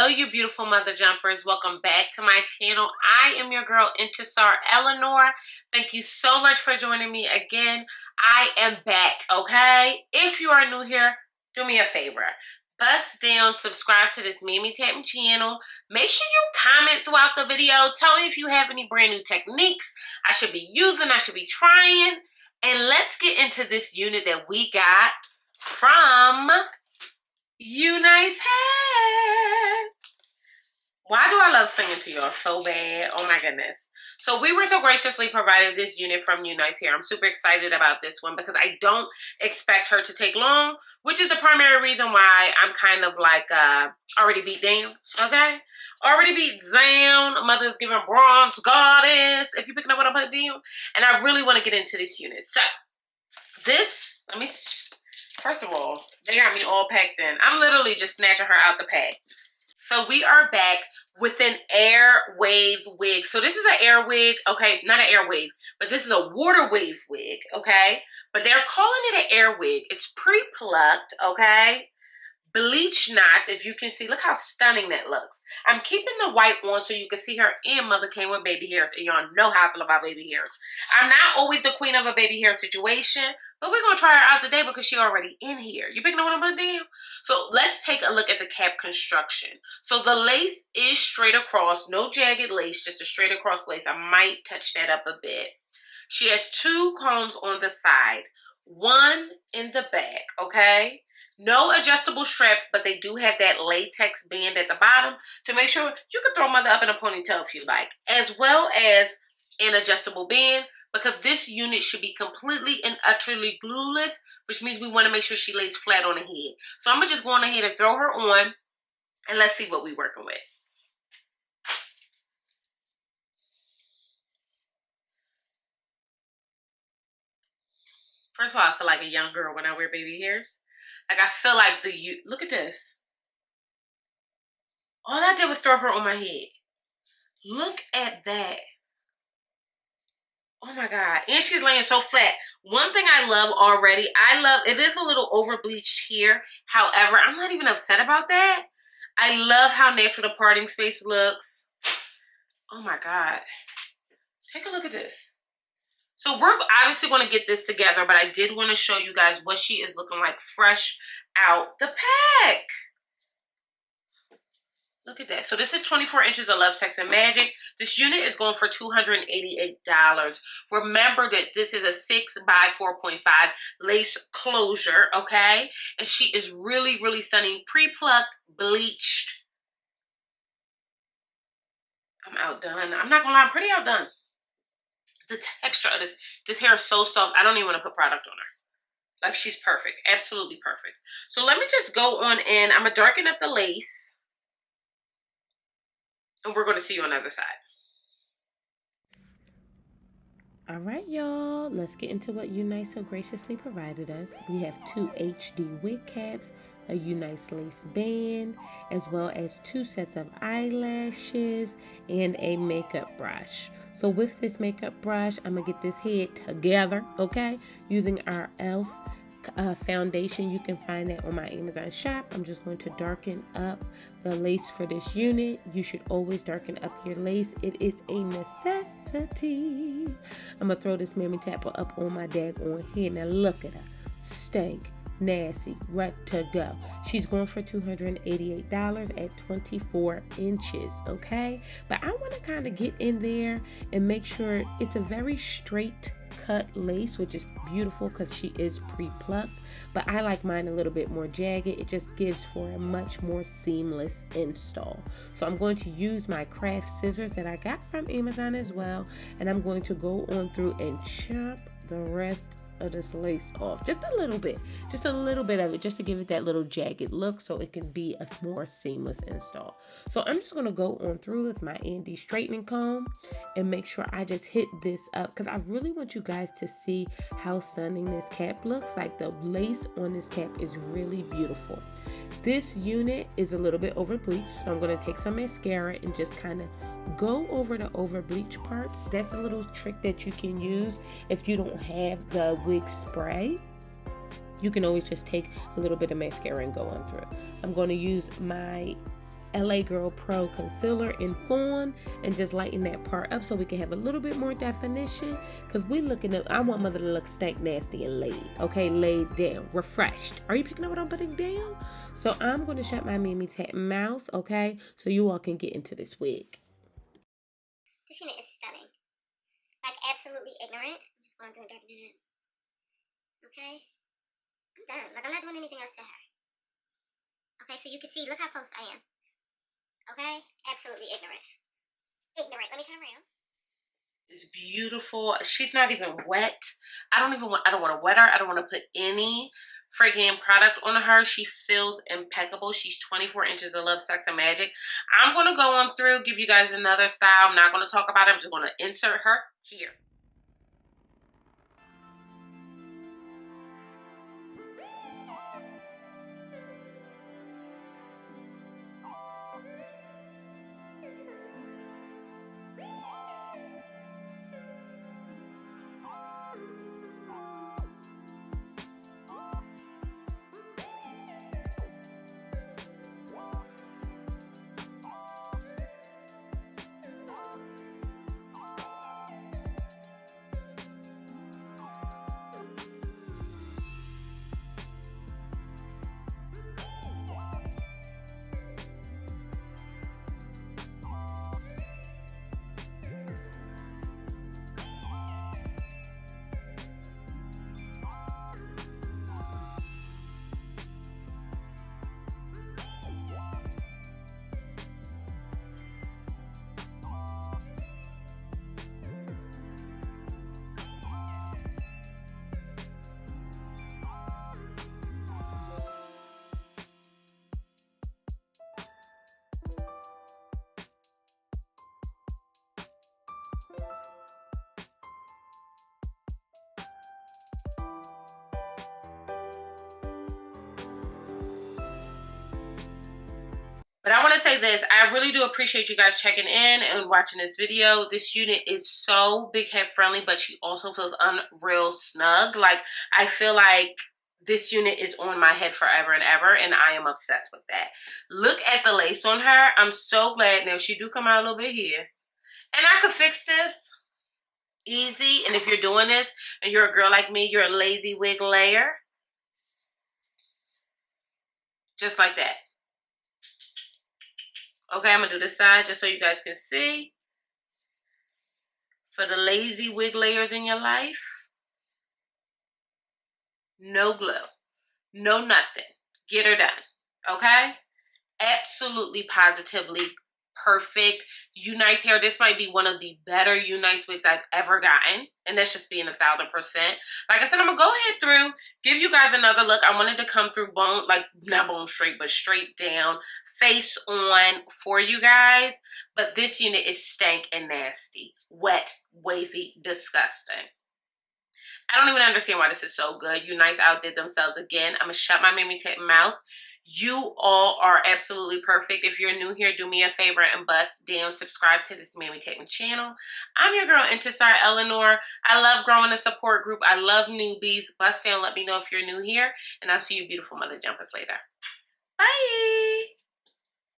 Hello, you beautiful mother jumpers. Welcome back to my channel. I am your girl, Intisar Eleanor. Thank you so much for joining me again. I am back, okay? If you are new here, do me a favor. Bust down, subscribe to this Mammy Tapping channel. Make sure you comment throughout the video. Tell me if you have any brand new techniques I should be using, I should be trying. And let's get into this unit that we got from UNiceHair. Why do I love singing to y'all so bad? Oh my goodness. So we were so graciously provided this unit from UNiceHair. I'm super excited about this one because I don't expect her to take long, which is the primary reason why I'm kind of like already beat down, okay? Already beat down. Mother's giving bronze goddess, if you're picking up what I'm putting down. And I really want to get into this unit. So this, first of all, they got me all packed in. I'm literally just snatching her out the pack. So we are back with an air wave wig. So this is an air wig. Okay, not an air wave, but this is a water wave wig, okay? But they're calling it an air wig. It's pre-plucked, okay? Bleach knots, if you can see. Look how stunning that looks. I'm keeping the white on so you can see her and mother came with baby hairs. And y'all know how I feel about baby hairs. I'm not always the queen of a baby hair situation, but we're going to try her out today because she's already in here. You picking up what I'm putting down? So let's take a look at the cap construction. So the lace is straight across. No jagged lace, just a straight across lace. I might touch that up a bit. She has 2 combs on the side. 1 in the back, okay? No adjustable straps, but they do have that latex band at the bottom to make sure you can throw mother up in a ponytail if you like, as well as an adjustable band, because this unit should be completely and utterly glueless, which means we want to make sure she lays flat on the head. So I'm going to just go on ahead and throw her on, and let's see what we're working with. First of all, I feel like a young girl when I wear baby hairs. Like, I feel like look at this. All I did was throw her on my head. Look at that. Oh my God. And she's laying so flat. One thing I love already, it is a little over bleached here. However, I'm not even upset about that. I love how natural the parting space looks. Oh my God. Take a look at this. So we're obviously going to get this together, but I did want to show you guys what she is looking like fresh out the pack. Look at that. So this is 24 inches of Love, Sex, and Magic. This unit is going for $288. Remember that this is a 6 by 4.5 lace closure, okay? And she is really, really stunning. Pre-plucked, bleached. I'm outdone. I'm not going to lie, I'm pretty outdone. The texture of this hair is so soft. I don't even want to put product on her. Like, she's perfect. Absolutely perfect. So let me just go on in. I'm going to darken up the lace. And we're going to see you on the other side. All right, y'all. Let's get into what UNice so graciously provided us. We have 2 HD wig caps, a UNice lace band, as well as 2 sets of eyelashes and a makeup brush. So with this makeup brush, I'm going to get this head together, okay, using our e.l.f. foundation. You can find that on my Amazon shop. I'm just going to darken up the lace for this unit. You should always darken up your lace. It is a necessity. I'm going to throw this Mammy Tapper up on my daggone head. Now look at her. Stank. Nasty, right to go. She's going for $288 at 24 inches, okay? But I want to kind of get in there and make sure it's a very straight cut lace, which is beautiful because she is pre-plucked. But I like mine a little bit more jagged. It just gives for a much more seamless install. So I'm going to use my craft scissors that I got from Amazon as well. And I'm going to go on through and chop the rest of this lace off, just a little bit of it, just to give it that little jagged look so it can be a more seamless install. So I'm just going to go on through with my Andy straightening comb and make sure I just hit this up, because I really want you guys to see how stunning this cap looks. Like, the lace on this cap is really beautiful. This unit is a little bit over bleached, so I'm going to take some mascara and just kind of go over the over bleach parts. That's a little trick that you can use if you don't have the wig spray. You can always just take a little bit of mascara and go on through it. I'm going to use my LA Girl Pro Concealer in Fawn and just lighten that part up so we can have a little bit more definition. Because we looking at, I want mother to look stank nasty and laid. Okay, laid down, refreshed. Are you picking up what I'm putting down? So I'm going to shut my Mimi Tat mouth, okay? So you all can get into this wig. This unit is stunning. Like, absolutely ignorant. I'm just going through and darkening it. Okay? I'm done. Like, I'm not doing anything else to her. Okay, so you can see, look how close I am. Okay? Absolutely ignorant. Ignorant. Let me turn around. It's beautiful. She's not even wet. I don't want to wet her. I don't want to put any freaking product on her. She feels impeccable. She's 24 inches of love, sex, and magic. I'm going to go on through, give you guys another style. I'm not going to talk about it. I'm just going to insert her here. But I want to say this, I really do appreciate you guys checking in and watching this video. This unit is so big head friendly, but she also feels unreal snug. Like, I feel like this unit is on my head forever and ever, and I am obsessed with that. Look at the lace on her. I'm so glad. Now, she do come out a little bit here. And I could fix this easy. And if you're doing this and you're a girl like me, you're a lazy wig layer. Just like that. Okay, I'm going to do this side just so you guys can see. For the lazy wig layers in your life, no glue, no nothing. Get her done, okay? Absolutely, positively perfect. UNiceHair, this might be one of the better UNice wigs I've ever gotten. And that's just being 1000%. Like I said, I'm going to go ahead through, give you guys another look. I wanted to come through bone, like not bone straight, but straight down, face on for you guys. But this unit is stank and nasty. Wet, wavy, disgusting. I don't even understand why this is so good. UNice outdid themselves again. I'm going to shut my Mimi Tat mouth. You all are absolutely perfect. If you're new here, do me a favor and bust down, subscribe to this Mimi Tat channel. I'm your girl, Intisar Eleanor. I love growing a support group. I love newbies. Bust down, let me know if you're new here. And I'll see you beautiful mother jumpers later. Bye.